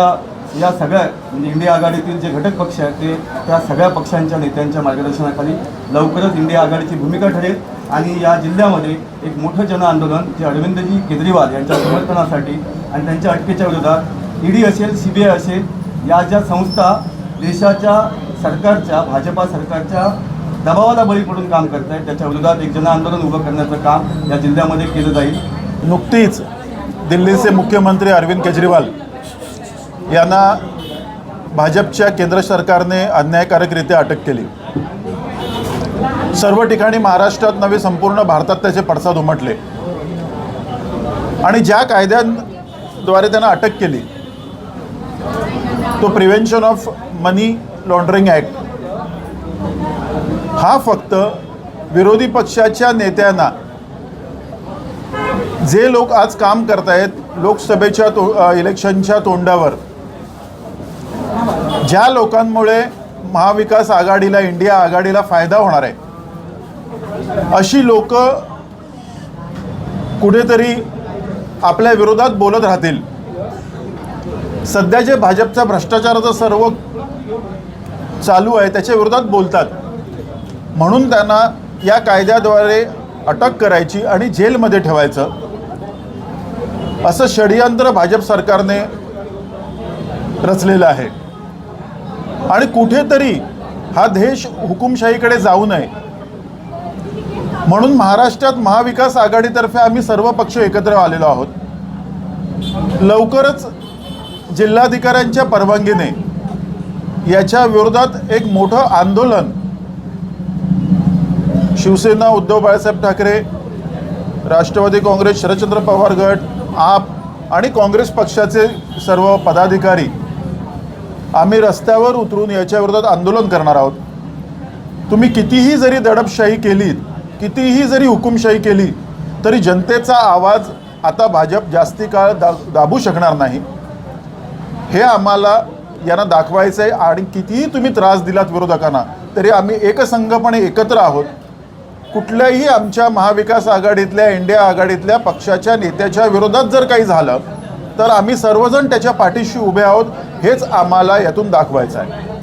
या सगळ्या म्हणजे इंडिया आघाडीतील जे घटक पक्ष आहेत ते त्या सगळ्या पक्षांच्या नेत्यांच्या मार्गदर्शनाखाली लवकरच इंडिया आघाडीची भूमिका ठरेल आणि या जिल्ह्यामध्ये एक मोठं जनआंदोलन जे अरविंदजी केजरीवाल यांच्या समर्थनासाठी आणि त्यांच्या अटकेच्या विरोधात ईडी असेल, CBI असेल, या ज्या संस्था देशाच्या सरकारच्या, भाजपा सरकारच्या दबावाला बळी पडून काम करत आहेत त्याच्या विरोधात एक जनआंदोलन उभं करण्याचं काम या जिल्ह्यामध्ये केलं जाईल. नुकतीच दिल्लीचे मुख्यमंत्री अरविंद केजरीवाल यांना भाजपच्या केंद्र सरकारने अन्यायकारकरित्या अटक केली. सर्व ठिकाणी महाराष्ट्रात नव्हे संपूर्ण भारतात त्याचे पडसाद उमटले आणि ज्या कायद्यांद्वारे त्यांना अटक केली तो prevention of money laundering act हा फक्त विरोधी पक्षाच्या नेत्यांना जे लोक आज काम करतायत लोकसभेच्या इलेक्शनच्या तोंडावर, ज्या लोकांमुळे महाविकास आघाडीला, इंडिया आघाडीला फायदा होणार आहे, अशी लोक कुठेतरी आपल्या विरोधात बोलत राहतील. सध्या जे भाजपचा भ्रष्टाचाराचं सर्व चालू आहे त्याच्या विरोधात बोलतात, म्हणून त्यांना या कायद्याद्वारे अटक करायची आणि जेलमध्ये ठेवायचं असं षडयंत्र भाजप सरकारने रचलेलं आहे. आणि कुठेतरी हा देश हुकुमशाहीकडे जाऊ नये म्हणून महाराष्ट्रात महाविकास आघाडीतर्फे आम्ही सर्व पक्ष एकत्र आलेलो आहोत. लवकरच जिल्हाधिकाऱ्यांच्या परवानगीने याच्या विरोधात एक मोठं आंदोलन शिवसेना, उद्धव बाळासाहेब ठाकरे, राष्ट्रवादी काँग्रेस, शरदचंद्र पवार गट, आप आणि काँग्रेस पक्षाचे सर्व पदाधिकारी आम्ही रस्त्यावर उतरून याच्या विरोधात आंदोलन करणार आहोत. तुम्ही कितीही जरी दडपशाही केलीत, कितीही जरी हुकुमशाही केली तरी जनतेचा आवाज आता भाजप जास्ती काळ दाबू शकणार नाही. हे आम्हाला यांना दाखवायचं आहे. आणि कितीही तुम्ही त्रास दिलात विरोधकांना तरी आम्ही एकसंघपणे एकत्र आहोत. कुठल्याही आमच्या महाविकास आघाडीतल्या, इंडिया आघाडीतल्या पक्षाच्या नेत्याच्या विरोधात जर काही झालं तर आम्ही सर्वजण त्याच्या पाठीशी उभे आहोत. हेच आम्हाला यातून दाखवायचं आहे.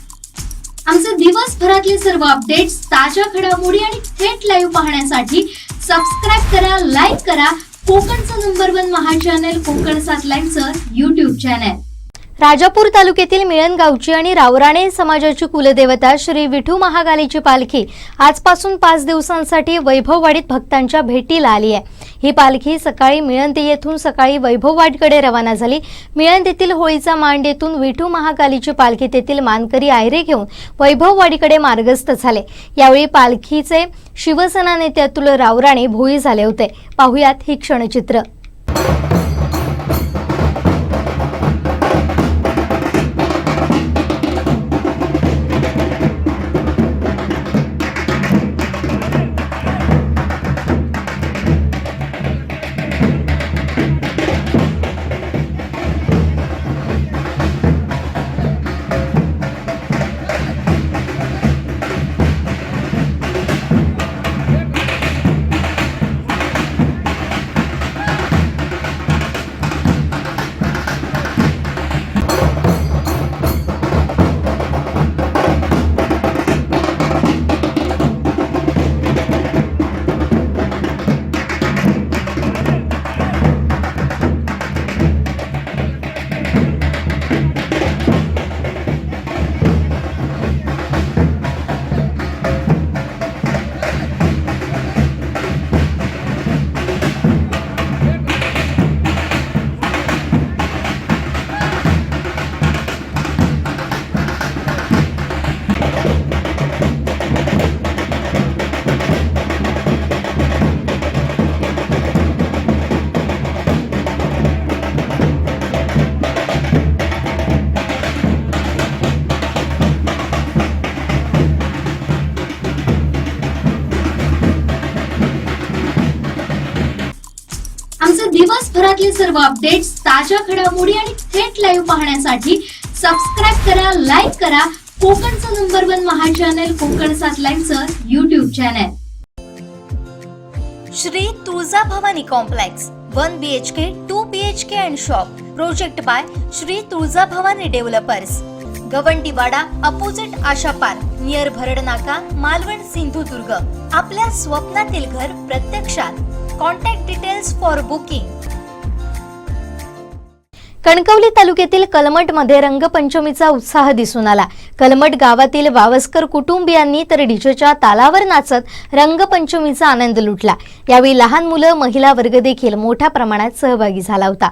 आमचे दिवसभरातले सर्व अपडेट्स, ताज्या घडामोडी आणि थेट लाईव्ह पाहण्यासाठी सबस्क्राईब करा, लाईक करा कोकणचं नंबर 1 महा चॅनल कोकण 7 लाईनचं YouTube चॅनल. राजापूर तालुक्यातील मिळण गावची आणि रावराणे समाजाची कुलदेवता श्री विठू महाकालीची पालखी आजपासून 5 दिवसांसाठी वैभववाडीत भक्तांच्या भेटीला आली आहे. ही पालखी सकाळी मिळण येथून सकाळी वैभववाडीकडे रवाना झाली. मिळण येथील होळीचा मांड येथून विठू महाकालीची पालखी तेथील मानकरी आयरे घेऊन वैभववाडीकडे मार्गस्थ झाले. यावेळी पालखीचे शिवसेना नेते अतुल रावराणे भोई झाले होते. पाहुयात ही क्षणचित्र. आमचे दिवसभरातले सर्व अपडेट्स, ताज्या घडामोडी आणि थेट लाईव्ह पाहण्यासाठी सबस्क्राईब करा, लाईक करा कोकणचं नंबर 1 महा चॅनल कोकण 7 लाईनचं YouTube channel. Shri Tuljabhavani complex 1 BHK 2 BHK and shop. Project by Shri Tuljabhavani developers. Gawandiwada opposite Asha park, near Bharad नाका, मालवण, सिंधुदुर्ग. आपल्या स्वप्नातील घर प्रत्यक्षात. Contact details for booking. Kankavli तालुक्यातील कलमटमध्ये रंगपंचमीचा उत्साह दिसून आला. कलमट गावातील वावस्कर कुटुंबियांनी तर डीजेच्या तालावर नाचत रंगपंचमीचा आनंद लुटला. यावेळी लहान मुलं, महिला वर्ग देखील मोठ्या प्रमाणात सहभागी झाला होता.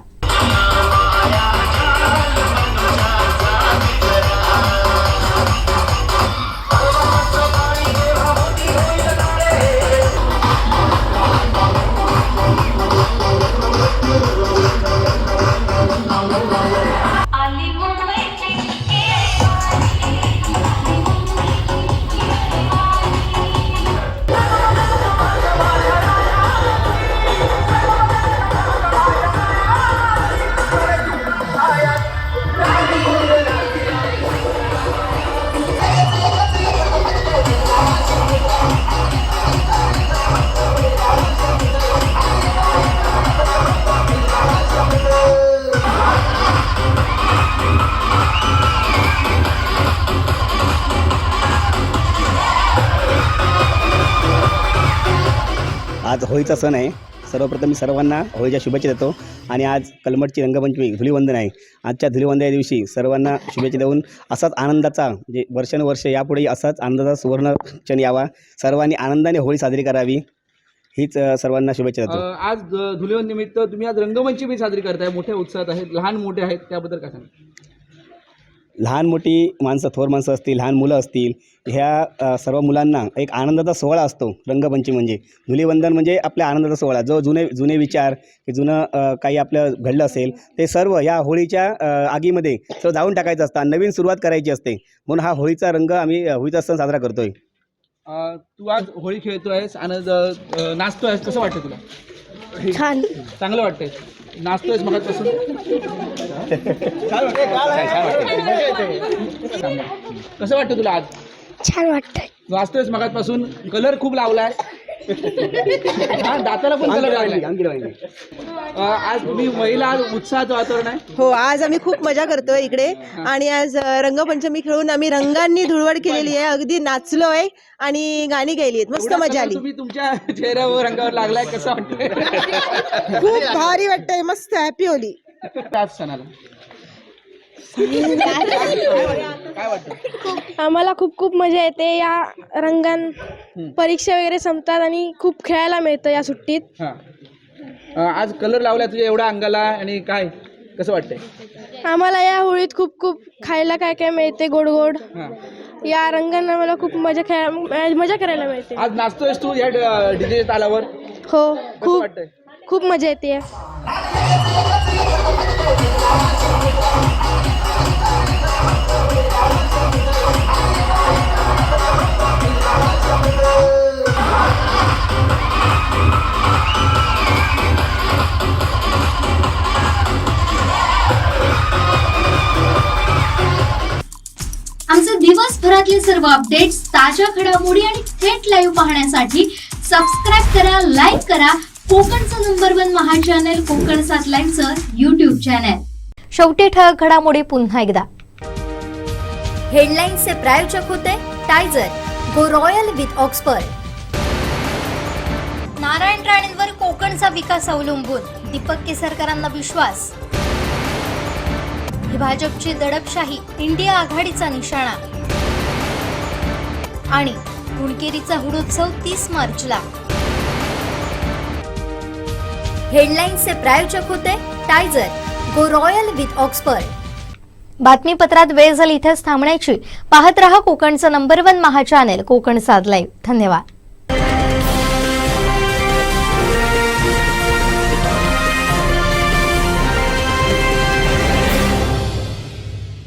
आज होळीचा सण आहे. सर्वप्रथम मी सर्वांना होळीच्या शुभेच्छा देतो आणि आज कलमठची रंगपंचमी धुलीवंदन आहे. आजच्या धुलीवंदन या दिवशी सर्वांना शुभेच्छा देऊन असाच आनंदाचा म्हणजे वर्षानुवर्ष यापुढेही असाच आनंदाचा सुवर्ण क्षण यावा. सर्वांनी आनंदाने होळी साजरी करावी हीच सर्वांना शुभेच्छा देतो. आज धुलीवंदन निमित्त तुम्ही आज रंगपंचमी साजरी करताय, मोठ्या उत्साहात आहेत, लहान मोठे आहेत, त्याबद्दल काय सांगा? लहान मोठी माणसं, थोर माणसं असतील, लहान मुलं असतील, ह्या सर्व मुलांना एक आनंदाचा सोहळा असतो रंगपंचमी म्हणजे. धुलीवंदन म्हणजे आपल्या आनंदाचा सोहळा. जो जुने विचार की जुनं काही आपलं घडलं असेल ते सर्व ह्या होळीच्या आगीमध्ये सर्व जाळून टाकायचं असतं, नवीन सुरुवात करायची असते. म्हणून हा होळीचा रंग आम्ही होळीचा सण साजरा करतोय. तू आज होळी खेळतोयस, आनंद नाचतोयस, कसं वाटतं तुला? छान, चांगलं वाटतंय. नाचतोयस मगाचपासून? कसं वाटतं तुला आज? छान वाटतंय. नाचतोयस मगाचपासून, कलर खूप लावलाय. हा, दाताला पण कलर लावलाय. आज तुम्ही महिला, आज उत्साहाचं वातावरण आहे. हो, आज आम्ही खूप मजा करतोय इकडे आणि आज रंगपंचमी खेळून आम्ही रंगांनी धुळवड केलेली आहे, अगदी नाचलोय आणि गाणी गायली आहेत. मस्त मजा आली. तुम्ही तुमच्या चेहऱ्यावर रंगावर लागलाय, कसं वाटतंय? खूप भारी वाटतंय, मस्त हॅपी होली. आज सणाला काय वाटतं? आम्हाला खूप खूप मजा येते या रंगां. परीक्षा वगैरे संपतात आणि खूप खेळायला मिळतं या सुट्टीत. आज कलर लावलाय तुझ्या एवढ्या अंगाला आणि काय कसं वाटतंय? आम्हाला या होळीत खूप खूप खायला काय काय मिळते, गोड गोड. या रंगांना आम्हाला खूप मजा करायला मिळते. आज नाचतोयस तू या डीजे तालावर? हो, खूप वाटतंय? खूप मजा येते. आमचे दिवसभरातले सर्व अपडेट्स, ताज्या घडामोडी आणि थेट लाईव्ह पाहण्यासाठी सबस्क्राईब करा, लाईक करा कोकणचं नंबर 1 महा चॅनल कोकण 7 लाईव्हचं YouTube चॅनल. शेवटी ठळक घडामोडी पुन्हा एकदा. हेडलाईन्सचे प्रायोजक होते टायझर, go royal with Oxford. Narayan राणेंवर कोकणचा विकास अवलंबून, दीपक केसरकरांना विश्वास. ही भाजपची दडपशाही, इंडिया आघाडीचा निशाणा. आणि कुणकेरीचा हुडोत्सव 30 मार्चला. हेडलाईन्सचे प्रायोजक होते टायझर, गो रॉयल विथ ऑक्सफर्ड. बातमीपत्रात वेळ झाली इथेच थांबण्याची. पाहत रहा कोकणचं नंबर 1 महा चॅनल कोकण 7 लाईव्ह. धन्यवाद.